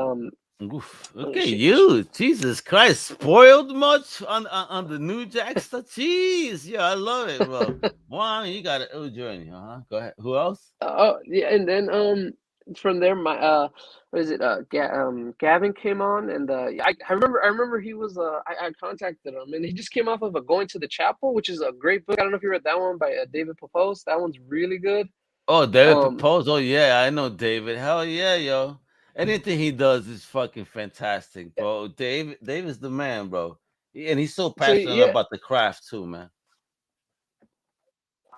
Oof. Okay, she, you, Jesus Christ, spoiled much on the New Jack stuff? Jeez, yeah, I love it, bro. Juan, you got it. Oh, journey. Go ahead. Who else? oh yeah, and then from there my what is it Gavin came on, and yeah, I remember he was I contacted him, and he just came off of a Going to the Chapel, which is a great book. I don't know if you read that one by David Popos. That one's really good. Oh, David Um proposed. Oh yeah, I know David. Hell yeah, yo. Anything he does is fucking fantastic, bro. David's the man, bro. And he's so so passionate yeah, about the craft too, man.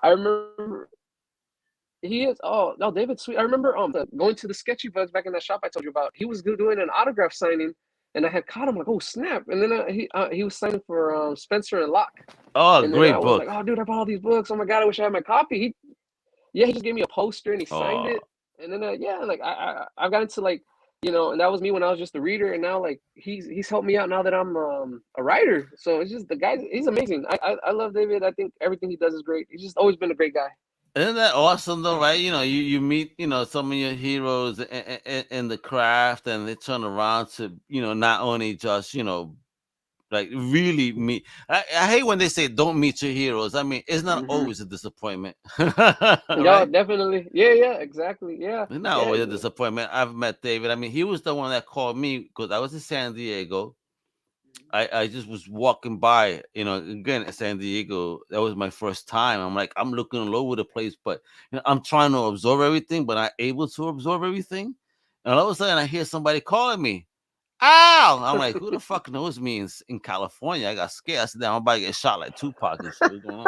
I remember he is. Oh no, David Sweet. I remember going to the Sketchy Bugs back in that shop I told you about. He was doing an autograph signing, and I had caught him like, oh snap! And then he was signing for Spencer and Locke. Oh, And then I great was like, book. "Oh, dude, I bought all these books. Oh my God, I wish I had my copy." Yeah, he just gave me a poster and he signed Oh, it. And then yeah, like I've got into like and that was me when I was just a reader, and now like he's helped me out now that I'm a writer. So it's just the guy. He's amazing. I love David. I think everything he does is great. He's just always been a great guy. isn't that awesome though, right? You meet, some of your heroes in the craft, and they turn around to, not only just, like really meet. I hate when they say don't meet your heroes. I mean, it's not Hmm. always a disappointment, Yeah, right? definitely. Yeah, exactly. Yeah, It's not yeah. always a disappointment. I've met David. I mean, he was the one that called me because I was in San Diego. I just was walking by, again at San Diego. That was my first time. I'm like, I'm looking all over the place, but I'm trying to absorb everything, but not able to absorb everything. And all of a sudden, I hear somebody calling me. Ow! I'm like, who the fuck knows me in California? I got scared. I said, damn, I'm about to get shot like Tupac and shit. What's going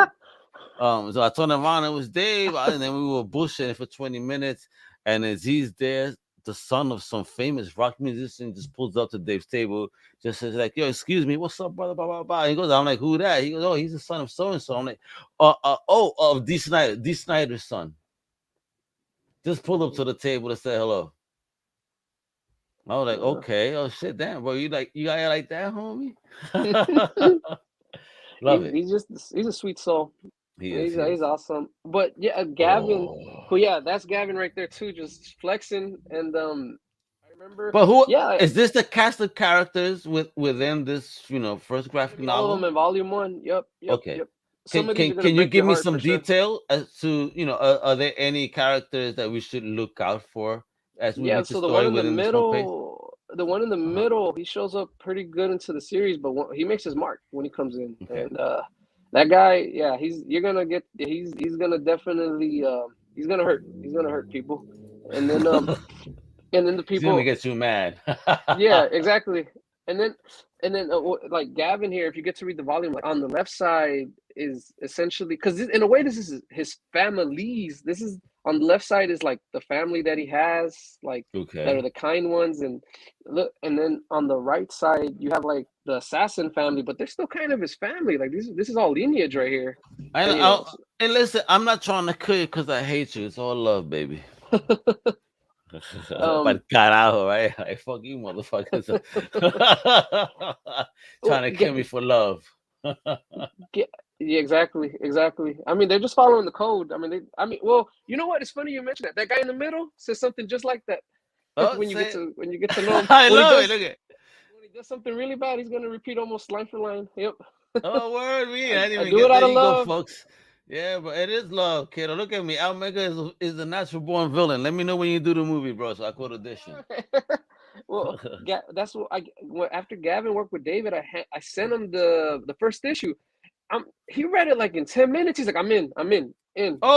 on? So I turned around, it was Dave, and then we were bullshitting for 20 minutes. And as he's there, the son of some famous rock musician just pulls up to Dave's table, just says, like, yo, excuse me, what's up, brother? Blah, blah, blah. He goes, I'm like, who that? He goes, oh, he's the son of so and so. I'm like, of D. Snyder's son. Just pulled up to the table to say hello. I was like, Uh, okay, oh shit, damn, bro, you got it like that, homie? Love it. he's a sweet soul. He is, He's he he's is. awesome. But yeah, Gavin, Oh. who yeah, that's Gavin right there too, just flexing. And I remember, But who yeah, is this, the cast of characters within this, first graphic all of them novel? in volume one. Yep, yep, Okay. yep. some of these are gonna Can you break your give me heart some for sure. detail as to are there any characters that we should look out for as we Yeah, read the so the story one in the within this one page? middle, the one in the Uh-huh. middle, he shows up pretty good into the series, but he makes his mark when he comes in, Okay. and that guy, yeah, you're gonna get, he's gonna definitely, he's gonna hurt, people, and then the He's gonna people, get you mad. yeah, exactly. And then like Gavin here, if you get to read the volume, like on the left side is essentially because in a way this is his family's. This is on the left side is like the family that he has, like that are Okay. the kind ones, and look, and then on the right side you have like the assassin family, but they're still kind of his family. Like this is all lineage right here, I and know. And listen, I'm not trying to kill you because I hate you. It's all love, baby. um, But carajo, right? Like, fuck you, motherfuckers. well, Trying to kill me for love. Yeah, yeah, exactly. I mean, they're just following the code. Well, you know what? It's funny you mentioned that. That guy in the middle says something just like that. Oh, When you get say, to know him, I love it. Look at. when he does something really bad, he's gonna repeat almost line for line. Yep, Oh, word me. I didn't I even do get. it There out of you go, love. folks. Yeah, but it is love, kiddo. Look at me. Omega is a natural born villain. Let me know when you do the movie, bro, so I could audition. Well, that's what after Gavin worked with David, I sent him the first issue. He read it like in 10 minutes. He's like, I'm in.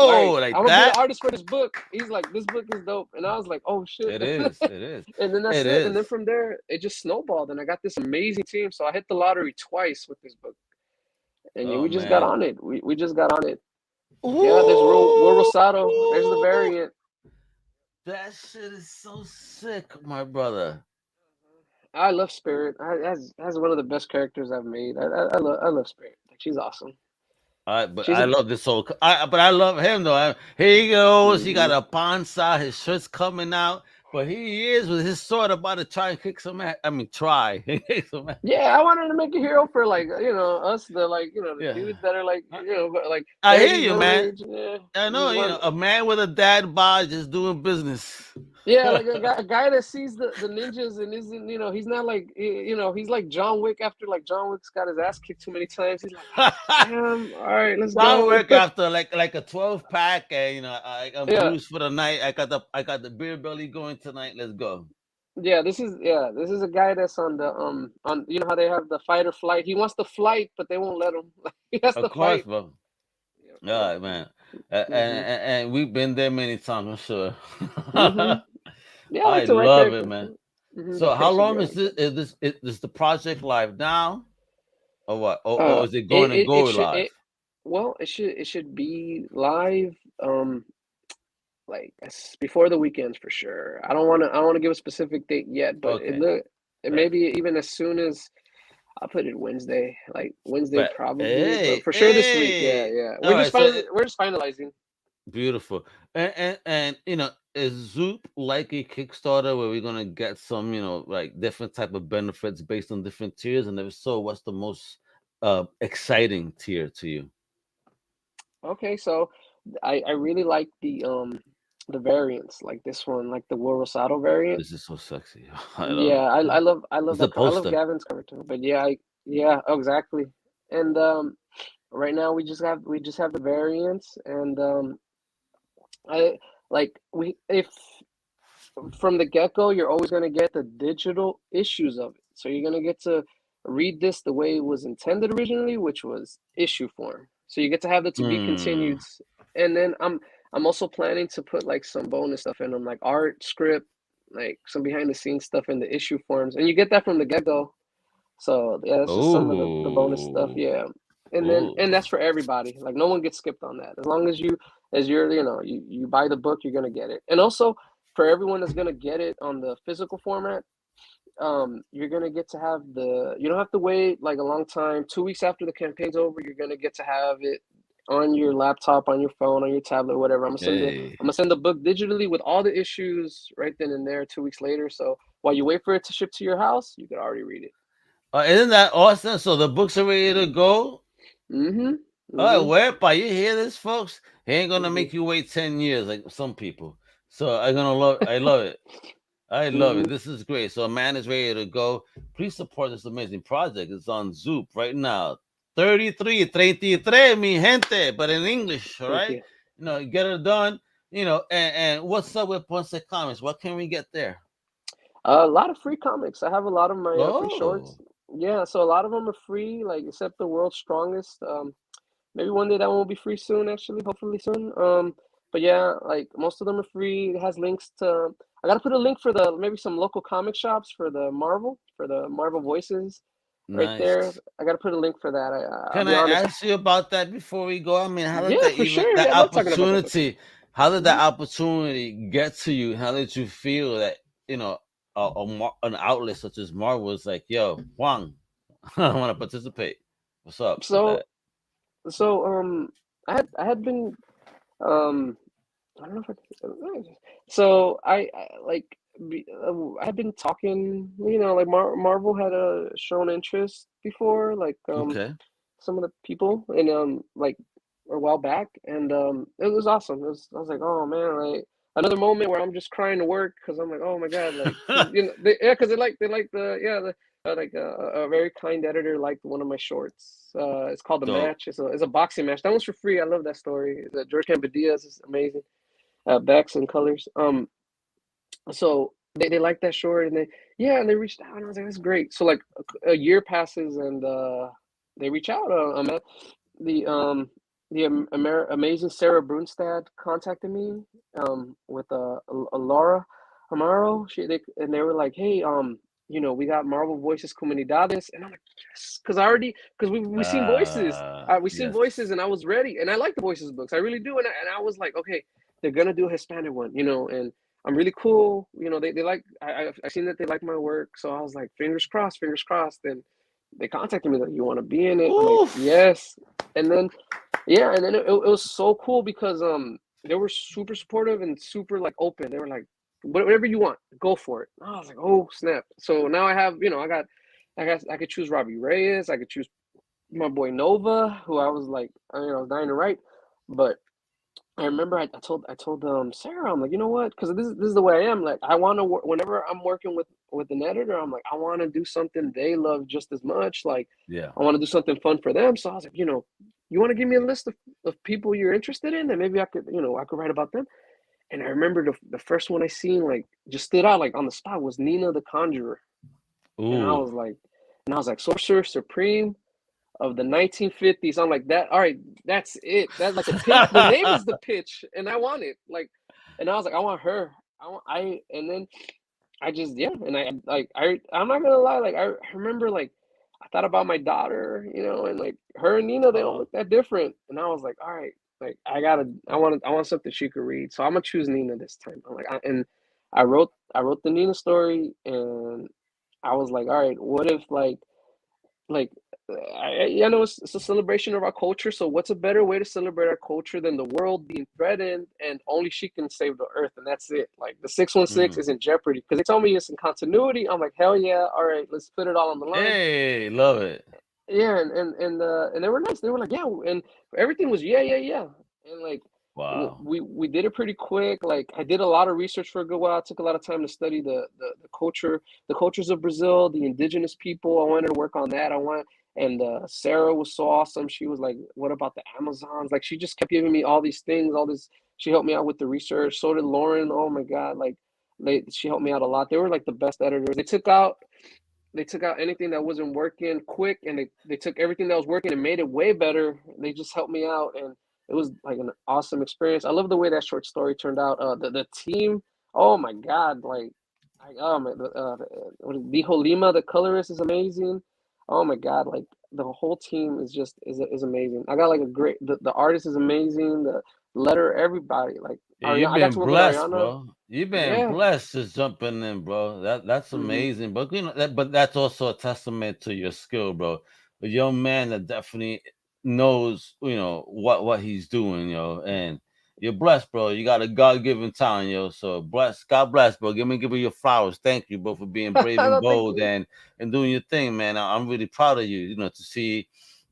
All right, Oh, I'm like gonna be the that? artist for this book. He's like, this book is dope. And I was like, oh shit. It is. It is. And then that's It it. And then is. from there, it just snowballed. And I got this amazing team. So I hit the lottery twice with this book. And yeah, Oh we just got man. on it. We just got on it. Yeah, there's Will Rosado. There's the Ooh, variant. that shit is so sick, my brother. I love Spirit. That's one of the best characters I've made. I love Spirit. Like, she's awesome. But She's I a love this whole. But I love him though. Here he goes. He got mhm. a panza. His shirt's coming out. But he is with his sword about to try and kick some ass. I mean, try kick some ass. Yeah, I wanted to make a hero for like us, the like the Yeah, dudes that are like I, like I hear 30 you, middle man. age. Yeah, I we just know. want A man with a dad bod just doing business. yeah, like a guy that sees the ninjas and isn't he's not like he's like John Wick after like John Wick's got his ass kicked too many times. He's like, damn, all right, let's Don't go. work after like a 12 pack, and I'm Yeah, bruised for the night. I got the beer belly going tonight. Let's go. this is a guy that's on the on how they have the fight or flight. He wants to flight, but they won't let him. He has Of to course, fight. bro. Yep, All yep. right, man. Mm-hmm. And we've been there many times, I'm sure. Mm-hmm. Yeah, I I like to write love it, characters. man. The So, how characters should be long on is like that. this? Is the project live now, or what? Or Uh, is it going it to it, go it should live? it well it should be live like before the weekends for sure. I don't want to give a specific date yet, but Okay, it may bet, be even as soon as I'll put it Wednesday, like Wednesday bet. probably, but Hey, for sure this week. Yeah, hey. yeah. All right, so We're just finalizing. beautiful. And is Zoop like a Kickstarter where we're gonna get some, like different type of benefits based on different tiers? And if so, what's the most exciting tier to you? Okay, so I really like the variants like this one, like the Will Rosado variant. This is so sexy. I love Yeah, it. I love It's a I love poster. Gavin's cover too. But yeah, yeah, exactly. And right now we just have the variants, and I like we if from the get-go you're always going to get the digital issues of it. So you're going to get to read this the way it was intended originally, which was issue form. So you get to have the to be Hmm. continued, and then I'm also planning to put like some bonus stuff in them, like art, script, like some behind the scenes stuff in the issue forms, and you get that from the get-go. So yeah, that's just some of the bonus stuff. Oh. Yeah. And Oh. that's for everybody. Like no one gets skipped on that. As long as you're you buy the book, you're gonna get it. And also for everyone that's gonna get it on the physical format, you're gonna get to have you don't have to wait like a long time. 2 weeks after the campaign's over, you're gonna get to have it on your laptop, on your phone, on your tablet, whatever. Hey. I'm gonna send the book digitally with all the issues right then and there 2 weeks later. So while you wait for it to ship to your house, you can already read it. Isn't that awesome? So the books are ready to go. Mm-hmm. All Mm-hmm. right, whereby you hear this, folks? He ain't gonna Mm-hmm. make you wait 10 years like some people. So I'm gonna love. I love it. I love it. Mm-hmm. This is great. So a man is ready to go. Please support this amazing project. It's on Zoop right now. 33, mi gente, but in English, all Thank right? you. Get it done. And what's up with Ponce Comics? What can we get there? A lot of free comics. I have a lot of my free Oh, shorts. Yeah, so a lot of them are free, like except the World's Strongest. Maybe one day that one will be free soon, actually, hopefully soon. But yeah, like most of them are free. It has links to. I gotta put a link for the maybe some local comic shops for the Marvel Voices, right there. nice. I gotta put a link for that. I'll Can be I honest. ask you about that before we go? I mean, how did Yeah, that for even sure. that Yeah, I love talking about that stuff. opportunity? How did that Hmm. opportunity get to you? How did you feel that you know an outlet such as Marvel was like, "Yo, Juan, I want to participate." What's up with So that? so I had been um I don't know if so I like I had been talking, like Marvel had shown interest before, like Okay. some of the people, and like a while back, and it was awesome. I was like, oh man, like another moment where I'm just crying to work because I'm like, oh my god, like because because they like like a very kind editor liked one of my shorts. It's called The Dope. Match. It's a boxing match. That one's for free. I love that story. George Campbell-Diaz is amazing. Backs and colors. So they liked that short, and they reached out, and I was like, that's great. So like a year passes, and they reach out. The um amazing Sarah Brunstad contacted me with a Laura Amaro. They were like, hey, we got Marvel Voices Comunidades, and I'm like, yes, because we seen Voices. We seen Yes. Voices, and I was ready, and I like the Voices books, I really do, and I was like, okay, they're gonna do a Hispanic one, and I'm really cool. They like I seen that they like my work, so I was like, fingers crossed, fingers crossed. And they contacted me like, you want to be in it? I'm like, Oof. yes. And then yeah, and then it was so cool because they were super supportive and super like open. They were like, whatever you want, go for it. And I was like, oh snap! So now I have, I could choose Robbie Reyes, I could choose my boy Nova, who I was like, I was dying to write, but I remember I told Sarah, I'm like, you know what? Because this is the way I am. Like, I want to work whenever I'm working with an editor. I'm like, I want to do something they love just as much. Like, Yeah. I want to do something fun for them. So I was like, you want to give me a list of people you're interested in, and maybe I could write about them. And I remember the first one I seen, like, just stood out like on the spot, was Nina the Conjurer, and I Ooh. was like, Sorcerer Supreme of the 1950s. I'm like, that. All right, that's it. That's like the pitch. The name is the pitch, and I want it. Like, and I was like, I want her. And then I just, yeah, and I'm not gonna lie. Like, I remember, like, I thought about my daughter, and like her and Nina, they don't Oh. look that different. And I was like, all right, like I want something she could read. So I'm gonna choose Nina this time. I'm like, and I wrote the Nina story, and I was like, all right, what if like I know it's a celebration of our culture. So what's a better way to celebrate our culture than the world being threatened and only she can save the earth, and that's it. Like the 616 Mm. is in jeopardy because they told me it's in continuity. I'm like, hell yeah, all right, let's put it all on the line. Hey, love it. Yeah, and they were nice. They were like, yeah, and everything was yeah, and like Wow. we did it pretty quick. Like I did a lot of research for a good while. I took a lot of time to study the culture, the cultures of Brazil, the indigenous people. I wanted to work on that. And Sarah was so awesome. She was like, what about the Amazons? Like she just kept giving me all these things, all this. She helped me out with the research. So did Lauren. Oh my God, like she helped me out a lot. They were like the best editors. They took out anything that wasn't working quick, and they took everything that was working and made it way better. They just helped me out, and it was like an awesome experience. I love the way that short story turned out. The team, oh my god, like Dijo Lima, the colorist, is amazing. Oh my god, like the whole team is amazing. I got like a great the artist is amazing. The letter, everybody, like Yeah, Ariana. you've I got been to work with blessed, Ariana. bro. You've been Yeah. blessed just jumping in, bro. That's Hmm. amazing. But but that's also a testament to your skill, bro. A young man that definitely knows, what he's doing, and you're blessed, bro. You got a God given talent, So bless, God bless, bro. Give me your flowers. Thank you, bro, for being brave and No, thank bold you. and doing your thing, man. I'm really proud of you, to see.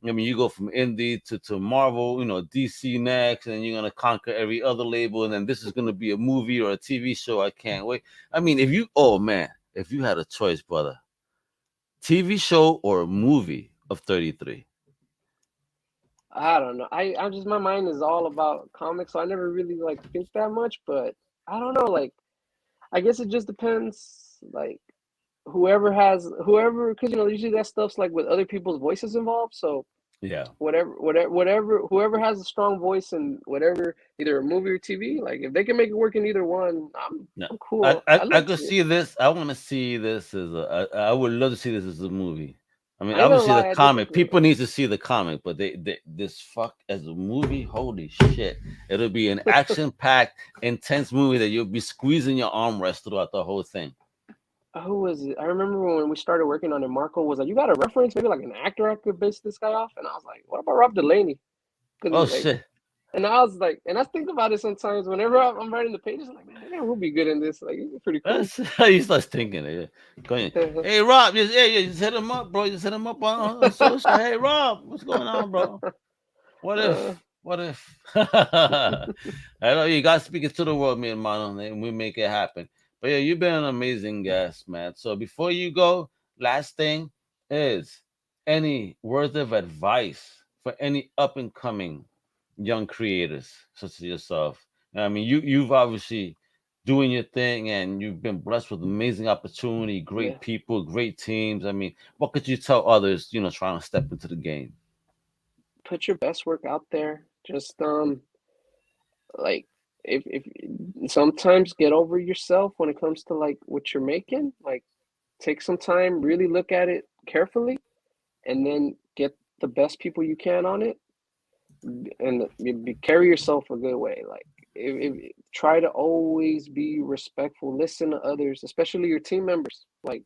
I mean, you go from indie to Marvel, DC next, and you're gonna conquer every other label, and then this is gonna be a movie or a TV show. I can't wait. I mean, oh man, if you had a choice, brother, TV show or a movie of 33, I don't know. I'm just my mind is all about comics, so I never really like think that much. But I don't know. Like I guess it just depends. Like whoever, because usually that stuff's like with other people's voices involved. So Yeah. whoever has a strong voice in whatever, either a movie or TV, like if they can make it work in either one, No, I'm I, cool. I, I'd I love to could see it. see this. I want to see this as I would love to see this as a movie. I mean, I ain't gonna obviously the lie, I did comic. think of People need to see the comic, but they this fuck as a movie. Holy shit! It'll be an action-packed, intense movie that you'll be squeezing your armrest throughout the whole thing. who was it? I remember when we started working on it, Marco was like, "You got a reference, maybe like an actor I could base this guy off?" And I was like, "What about Rob Delaney?" Because Oh like, shit! and I was like, and I think about it sometimes whenever I'm writing the pages, I'm like, man, that guy will be good in this. Like, he's pretty cool. That's how you start thinking it. Going, hey Rob, just hit him up, bro. Just hit him up on social. Hey Rob, what's going on, bro? What uh, if? What if? I know you got to speak it to the world, me and Mano, and we make it happen. But yeah, you've been an amazing guest, man. So before you go, last thing is any words of advice for any up and coming young creators such as yourself. I mean, you've obviously doing your thing, and you've been blessed with amazing opportunity, yeah, great people, great teams. I mean, what could you tell others, trying to step into the game? put your best work out there. Just like if sometimes get over yourself when it comes to like what you're making. Like take some time, really look at it carefully, and then get the best people you can on it, and carry yourself a good way. Like try to always be respectful, listen to others, especially your team members. Like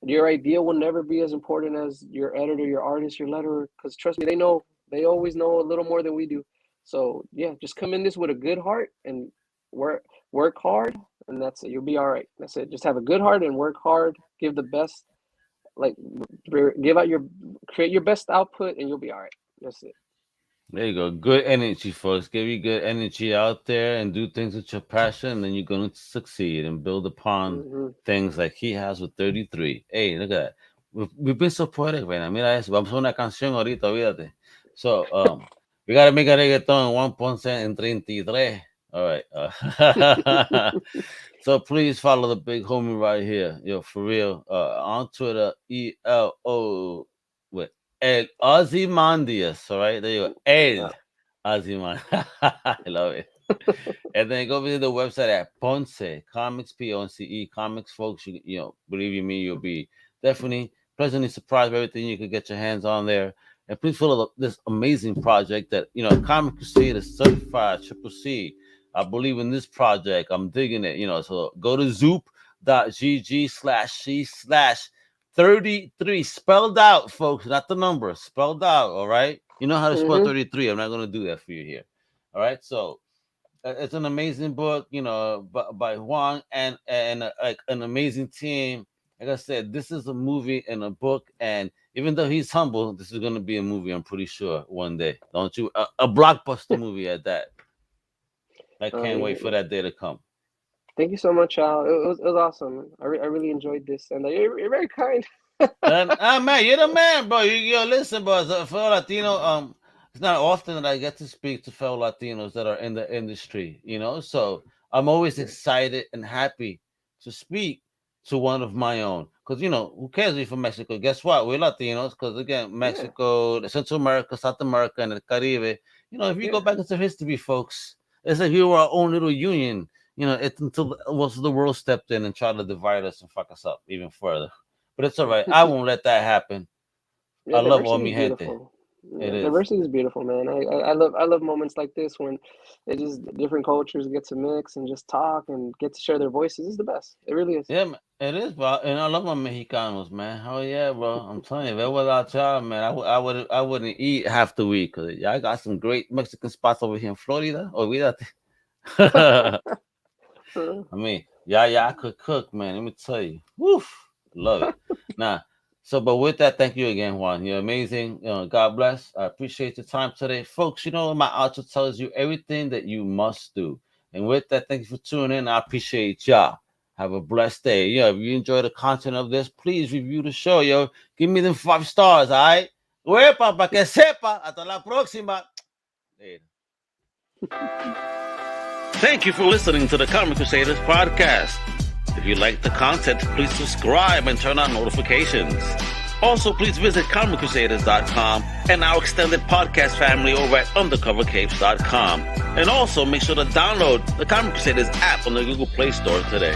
your idea will never be as important as your editor, your artist, your letterer, because trust me, they always know a little more than we do. So yeah, just come in this with a good heart and work hard, and that's it. You'll be all right. That's it. Just have a good heart and work hard. Give the best, like give out your create your best output, and you'll be all right. That's it. There you go. Good energy, folks. Give you good energy out there and do things with your passion, and then you're going to succeed and build upon Hmm. things like he has with 33. Hey, look at that. We've been so poetic right now. Mira eso. Vamos a una canción ahorita, olvídate. So, we got to make a reggaeton Juan Ponce en 33. All right. So please follow the big homie right here. Yo, for real. On Twitter, ELO with El Ozymandias. All right. There you go. El Ozymandias. I love it. And then go visit the website at Ponce Comics, Ponce Comics, folks. Believe you me, you'll be definitely pleasantly surprised by everything you could get your hands on there. And please follow this amazing project that Comic Crusaders certified triple C. I believe in this project. I'm digging it. So go to zoop.gg/c/33 spelled out, folks, not the number, spelled out. All right. You know how to spell Hmm. 33. I'm not gonna do that for you here. All right. So it's an amazing book, by Juan and like an amazing team. Like I said, this is a movie and a book, and even though he's humble, this is going to be a movie. I'm pretty sure one day, don't you? A blockbuster movie at that. I can't wait for Yeah. that day to come. Thank you so much, Al. It was awesome. I really enjoyed this, and you're very kind. And man, you're the man, bro. Listen, bro. As a fellow Latino, it's not often that I get to speak to fellow Latinos that are in the industry. So I'm always Yeah. excited and happy to speak to one of my own. Because who cares if you're from Mexico? Guess what? We're Latinos. Because again, Yeah. Mexico, Central America, South America, and the Caribe. If you go Yeah. back into history, folks, it's like we were our own little union. It's until the world stepped in and tried to divide us and fuck us up even further. But it's all right. I won't let that happen. Yeah, I love all diversity mi is gente. beautiful. It Yeah, is. diversity is beautiful, man. I love moments like this when it just different cultures get to mix and just talk and get to share their voices. It's the best. It really is. Yeah, man, it is, bro. And I love my Mexicanos, man. Oh yeah, bro. I'm telling you, if it without y'all, man, I wouldn't eat half the week because y'all got some great Mexican spots over here in Florida. Olvídate. I mean, yeah, I could cook, man. Let me tell you. Woof. Love it. Nah. So, but with that, thank you again, Juan. You're amazing. God bless. I appreciate your time today. Folks, my outro tells you everything that you must do. And with that, thank you for tuning in. I appreciate y'all. Have a blessed day. If you enjoy the content of this, please review the show, yo. Give me them 5 stars, all right? Huepa, para que sepa. Hasta la próxima. Later. Thank you for listening to the Comic Crusaders Podcast. If you like the content, please subscribe and turn on notifications. Also, please visit comiccrusaders.shop and our extended podcast family over at undercovercapes.com. And also, make sure to download the Comic Crusaders app on the Google Play Store today.